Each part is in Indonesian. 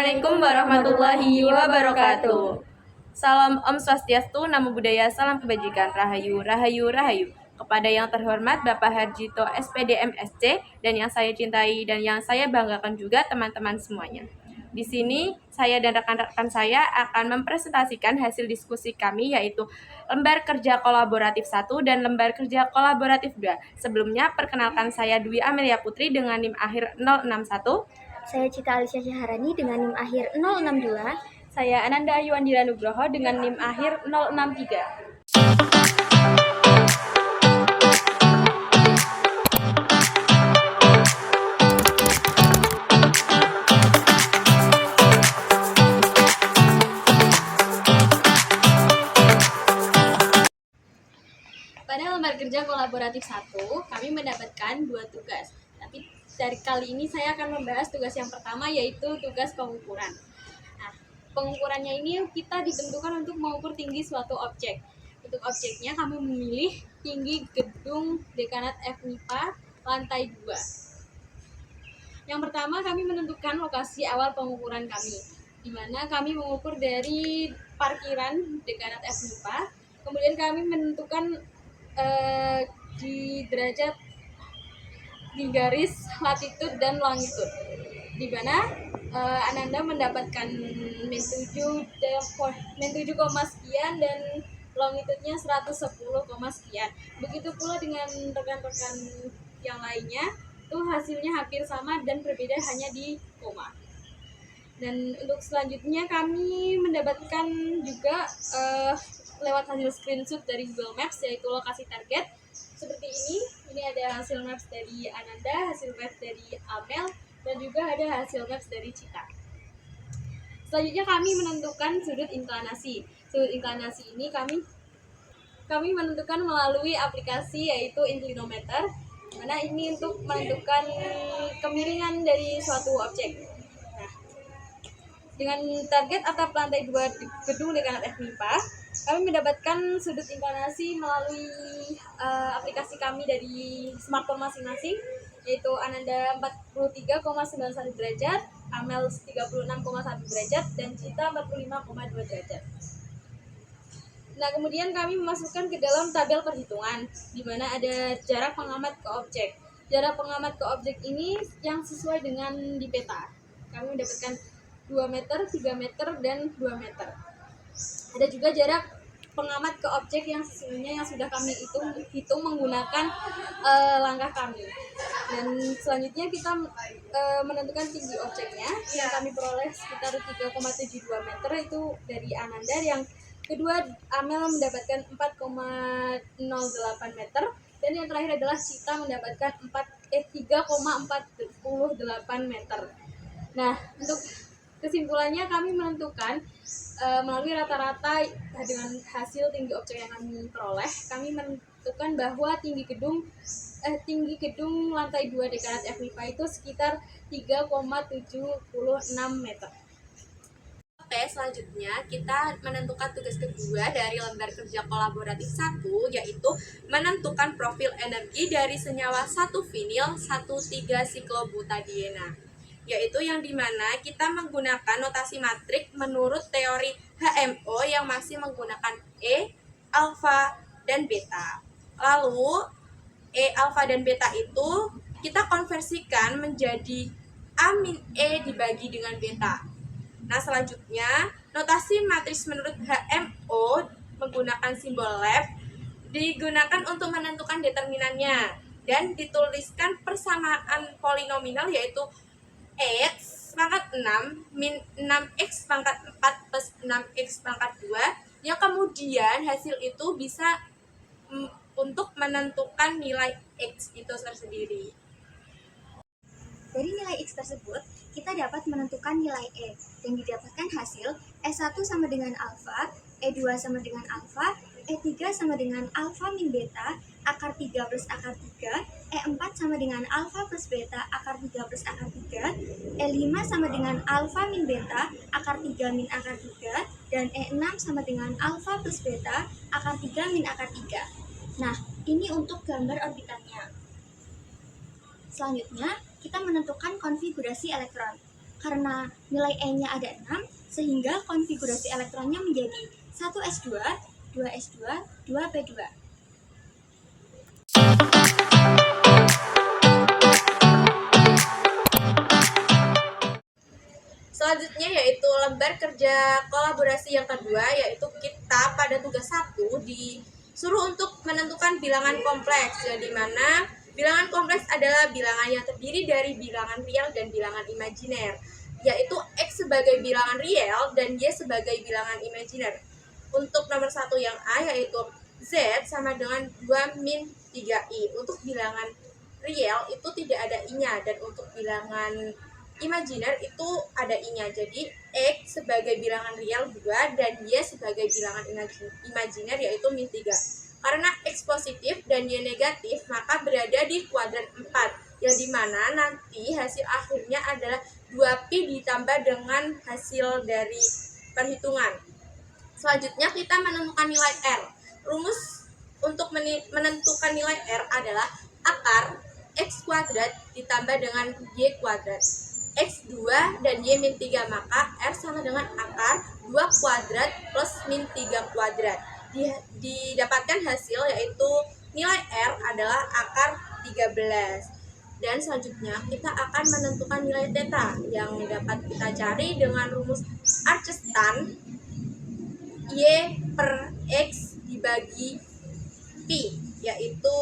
Assalamualaikum warahmatullahi wabarakatuh. Salam Om Swastiastu, Namo Buddhaya, salam kebajikan, Rahayu, Rahayu, Rahayu. Kepada yang terhormat Bapak Harjito SPD MSc dan yang saya cintai dan yang saya banggakan juga teman-teman semuanya. Di sini saya dan rekan-rekan saya akan mempresentasikan hasil diskusi kami yaitu lembar kerja kolaboratif 1 dan lembar kerja kolaboratif 2. Sebelumnya perkenalkan saya Dwi Amelia Putri dengan NIM akhir 061. Saya Cita Alicia Syaharani dengan NIM akhir 062. Saya Ananda Ayuandira Nugroho dengan NIM akhir 063. Pada lembar kerja kolaboratif 1, kami mendapatkan 2 tugas. Tapi dari kali ini saya akan membahas tugas yang pertama, yaitu tugas pengukuran. Nah, pengukurannya ini kita ditentukan untuk mengukur tinggi suatu objek. Untuk objeknya kami memilih tinggi gedung Dekanat FMIPA lantai 2. Yang pertama kami menentukan lokasi awal pengukuran kami, di mana kami mengukur dari parkiran Dekanat FMIPA. Kemudian kami menentukan di derajat di garis latitude dan longitude, di mana Ananda mendapatkan min 7 sekian dan longitude-nya 110, sekian. Begitu pula dengan rekan-rekan yang lainnya, itu hasilnya hampir sama dan berbeda hanya di koma. Dan untuk selanjutnya kami mendapatkan juga lewat hasil screenshot dari Google Maps, yaitu lokasi target seperti ini. Ini ada hasil maps dari Ananda, hasil maps dari Amel, dan juga ada hasil maps dari Cita. Selanjutnya kami menentukan sudut inklinasi. Sudut inklinasi ini kami menentukan melalui aplikasi yaitu Inclinometer, mana ini untuk menentukan kemiringan dari suatu objek. Dengan target atap lantai 2 di gedung Dekanat FMIPA, kami mendapatkan sudut inklinasi melalui aplikasi kami dari smartphone masing-masing, yaitu Ananda 43,91 derajat, Amel 36,1 derajat, dan Cita 45,2 derajat. Nah, kemudian kami memasukkan ke dalam tabel perhitungan, di mana ada jarak pengamat ke objek. Jarak pengamat ke objek ini yang sesuai dengan di peta. Kami mendapatkan 2 meter, 3 meter, dan 2 meter. Ada juga jarak pengamat ke objek yang sesungguhnya yang sudah kami hitung menggunakan langkah kami. Dan selanjutnya kita menentukan tinggi objeknya yang kami peroleh sekitar 3,72 meter itu dari Ananda. Yang kedua Amel mendapatkan 4,08 meter, dan yang terakhir adalah Cita mendapatkan 3,48 meter. Nah, untuk kesimpulannya kami menentukan melalui rata-rata dengan hasil tinggi objek yang kami peroleh, kami menentukan bahwa tinggi gedung lantai 2 Dekanat FMIPA itu sekitar 3,76 meter. Oke, selanjutnya kita menentukan tugas kedua dari lembar kerja kolaboratif 1, yaitu menentukan profil energi dari senyawa 1 vinil 1,3-siklobutadiena, yaitu yang dimana kita menggunakan notasi matrik menurut teori HMO yang masih menggunakan E, alfa, dan beta. Lalu E, alfa, dan beta itu kita konversikan menjadi A-E dibagi dengan beta. Nah, selanjutnya notasi matriks menurut HMO menggunakan simbol left digunakan untuk menentukan determinannya dan dituliskan persamaan polinomial, yaitu X pangkat 6 min 6X pangkat 4 plus 6X pangkat 2, yang kemudian hasil itu bisa untuk menentukan nilai X itu tersendiri. Dari nilai X tersebut, kita dapat menentukan nilai E, yang didapatkan hasil E1 sama dengan alfa, E2 sama dengan alfa, E3 sama dengan alfa min beta, akar 3 plus akar 3, E4 sama dengan alfa plus beta, akar 3 plus akar 3, E5 sama dengan alfa min beta, akar 3 min akar 3, dan E6 sama dengan alfa plus beta, akar 3 min akar 3. Nah, ini untuk gambar orbitannya. Selanjutnya, kita menentukan konfigurasi elektron. Karena nilai E-nya ada 6, sehingga konfigurasi elektronnya menjadi 1s2, 2s2, 2p2. Selanjutnya yaitu lembar kerja kolaborasi yang kedua, yaitu kita pada tugas 1 disuruh untuk menentukan bilangan kompleks, yang dimana bilangan kompleks adalah bilangan yang terdiri dari bilangan real dan bilangan imajiner, yaitu X sebagai bilangan real dan Y sebagai bilangan imajiner. Untuk nomor 1 yang A yaitu Z sama dengan 2 min 3I. Untuk bilangan real itu tidak ada I-nya, dan untuk bilangan imajiner itu ada I-nya. Jadi X sebagai bilangan real 2 dan Y sebagai bilangan imajiner yaitu min 3. Karena X positif dan Y negatif, maka berada di kuadran 4, yang dimana nanti hasil akhirnya adalah 2pi ditambah dengan hasil dari perhitungan. Selanjutnya kita menentukan nilai R. Rumus untuk menentukan nilai R adalah akar X kuadrat ditambah dengan Y kuadrat. X 2 dan Y min 3, maka R sama dengan akar 2 kuadrat plus min 3 kuadrat. Didapatkan hasil yaitu nilai R adalah akar 13. Dan selanjutnya kita akan menentukan nilai theta yang dapat kita cari dengan rumus Arched-tan Y per X dibagi Pi, yaitu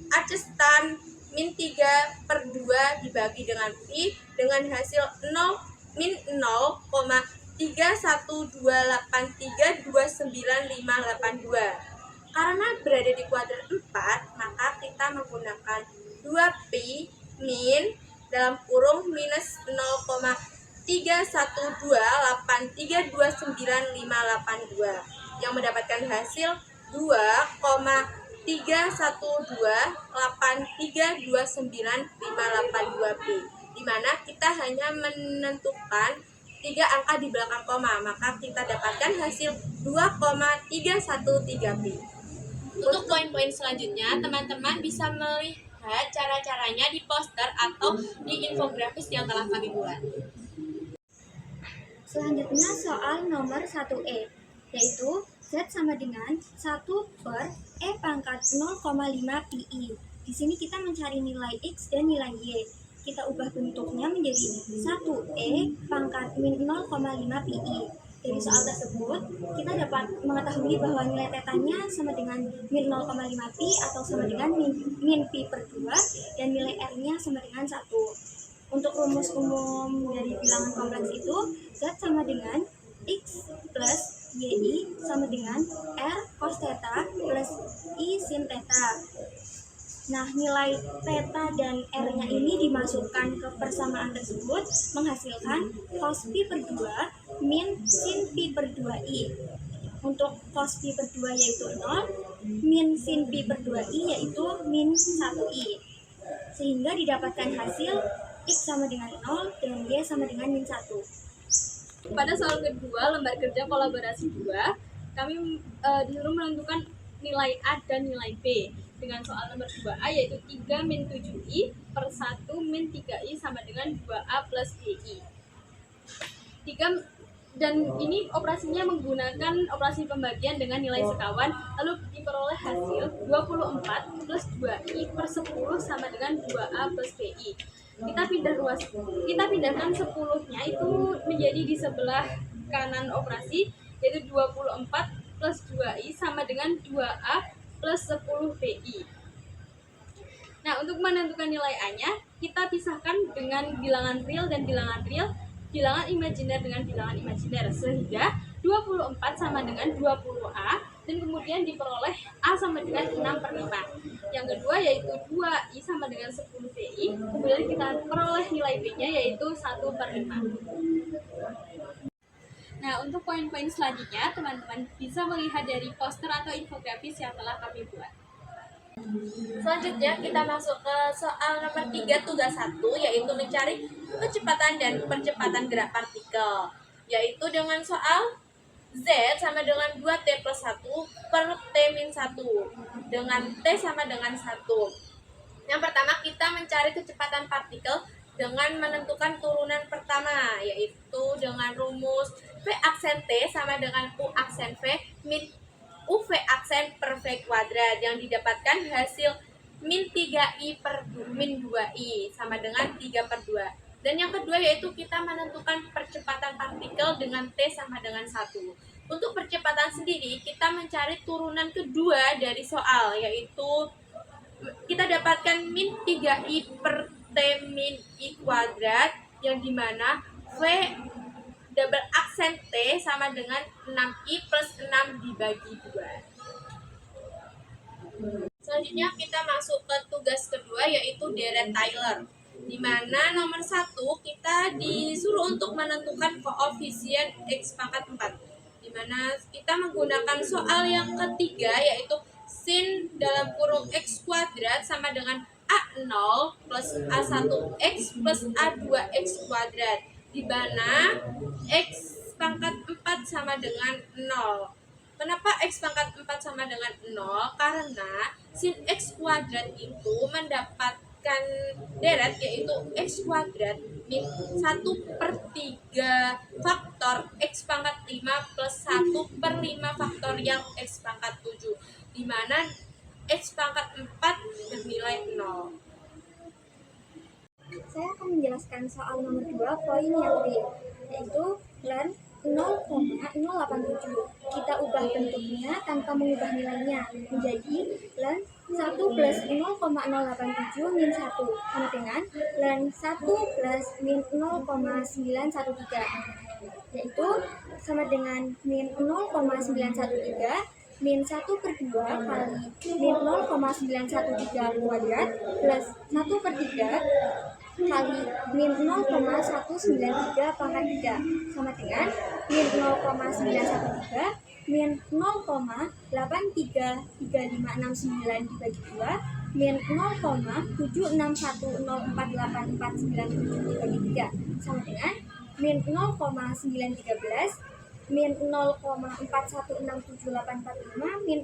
Arched-tan min 3 per 2 dibagi dengan Pi dengan hasil 0 min 0,3128329,582. Karena berada di kuadran 4, maka kita menggunakan 2pi min dalam kurung minus 0,3128329,582 yang mendapatkan hasil 2,3128329,582pi, di mana kita hanya menentukan 3 angka di belakang koma, maka kita dapatkan hasil 2,313pi. Untuk poin-poin selanjutnya, teman-teman bisa melihat cara-caranya di poster atau di infografis yang telah kami buat. Selanjutnya soal nomor 1E, yaitu Z sama dengan 1 per E pangkat 0,5 pi. Di sini kita mencari nilai X dan nilai Y. Kita ubah bentuknya menjadi 1E pangkat min 0,5 pi. Dari soal tersebut, kita dapat mengetahui bahwa nilai tetanya sama dengan min 0,5 pi atau sama dengan min pi per 2, dan nilai R-nya sama dengan 1. Untuk rumus umum dari bilangan kompleks itu, Z sama dengan X plus YI sama dengan R cos theta plus I sin theta. Nah, nilai theta dan R-nya ini dimasukkan ke persamaan tersebut menghasilkan cos pi per 2 min sin pi per 2i. Untuk cos pi per 2 yaitu 0, min sin pi per 2i yaitu min 1i. Sehingga didapatkan hasil X sama dengan 0 dan Y sama dengan min 1. Pada soal kedua, lembar kerja kolaborasi 2, kami disuruh menentukan nilai A dan nilai B. Dengan soal nomor 2A yaitu 3 min 7i per 1 min 3i sama dengan 2a plus bi. 3 dan ini operasinya menggunakan operasi pembagian dengan nilai sekawan, lalu diperoleh hasil 24 plus 2i per 10 sama dengan 2a plus bi. Kita pindahkan 10-nya itu menjadi di sebelah kanan operasi, yaitu 24 plus 2i sama dengan 2a plus 10 pi. Nah, untuk menentukan nilai A-nya, kita pisahkan dengan bilangan real dan bilangan real, bilangan imajiner dengan bilangan imajiner, sehingga 24 sama dengan 20A, dan kemudian diperoleh A sama dengan 6 per 5. Yang kedua yaitu 2I sama dengan 10 PI, kemudian kita peroleh nilai B-nya yaitu 1 per 5. Nah, untuk poin-poin selanjutnya, teman-teman bisa melihat dari poster atau infografis yang telah kami buat. Selanjutnya kita masuk ke soal nomor 3 tugas 1, yaitu mencari kecepatan dan percepatan gerak partikel, yaitu dengan soal Z sama dengan 2T plus 1 per T min 1 dengan T sama dengan 1. Yang pertama kita mencari kecepatan partikel dengan menentukan turunan pertama, yaitu dengan rumus V aksen T sama dengan U aksen V min UV aksen per V kuadrat, yang didapatkan hasil min 3i per min 2i sama dengan 3/2. Dan yang kedua yaitu kita menentukan percepatan partikel dengan T sama dengan 1. Untuk percepatan sendiri kita mencari turunan kedua dari soal, yaitu kita dapatkan min 3i per T min i kuadrat, yang dimana V double aksen T sama dengan 6i plus 6 dibagi 2. Selanjutnya kita masuk ke tugas kedua, yaitu deret Taylor, di mana nomor 1 kita disuruh untuk menentukan koefisien X pangkat 4, di mana kita menggunakan soal yang ketiga, yaitu sin dalam kurung X kuadrat sama dengan A0 plus A1X plus A2X kuadrat, di mana X pangkat 4 sama dengan 0. Kenapa X pangkat 4 sama dengan 0? Karena sin X kuadrat itu mendapatkan deret, yaitu X kuadrat min 1/3 faktor X pangkat 5 plus 1/5 faktorial X pangkat 7, di mana X pangkat 4 bernilai 0. Saya akan menjelaskan soal nomor 2 poin yang B, yaitu ln 0,087. Kita ubah bentuknya tanpa mengubah nilainya menjadi ln 1 plus 0,087 min 1 sama dengan ln 1 plus min 0,913, yaitu sama dengan min 0,913 min 1/2 kali min 0,913 kuadrat plus 1/3 kali min 0,193 pangkat 3 sama dengan min 0,913 min 0,833569 dibagi 2 min 0,761048497 dibagi 3 sama dengan min 0,913 min 0,4167845 min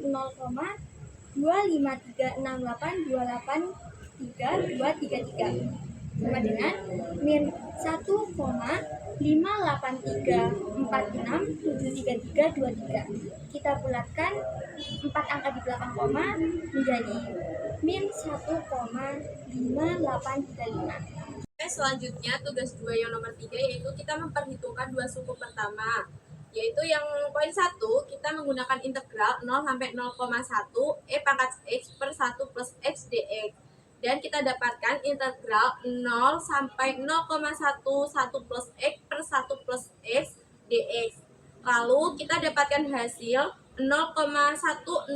0,25368283233 sama dengan min 1,583467333. Kita bulatkan 4 angka di belakang koma menjadi min 1,5835. Selanjutnya tugas 2 yang nomor 3, yaitu kita memperhitungkan dua suku pertama, yaitu yang poin 1 kita menggunakan integral 0 sampai 0,1 e pangkat x per 1 plus x dx, dan kita dapatkan integral 0 sampai 0,1 1 plus x per 1 plus x dx. Lalu kita dapatkan hasil 0,105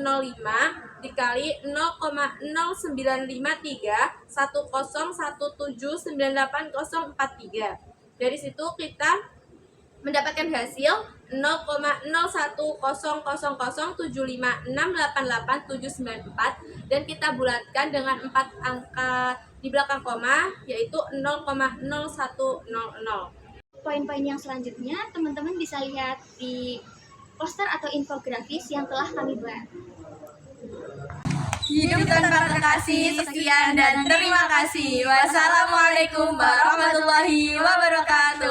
dikali 0,0953 10179843. Dari situ kita mendapatkan hasil 0,1000075688794, dan kita bulatkan dengan 4 angka di belakang koma, yaitu 0,0100. Poin-poin yang selanjutnya teman-teman bisa lihat di poster atau infografis yang telah kami buat. Hidup tanpa terkasih, sekian dan terima kasih. Wassalamualaikum warahmatullahi wabarakatuh.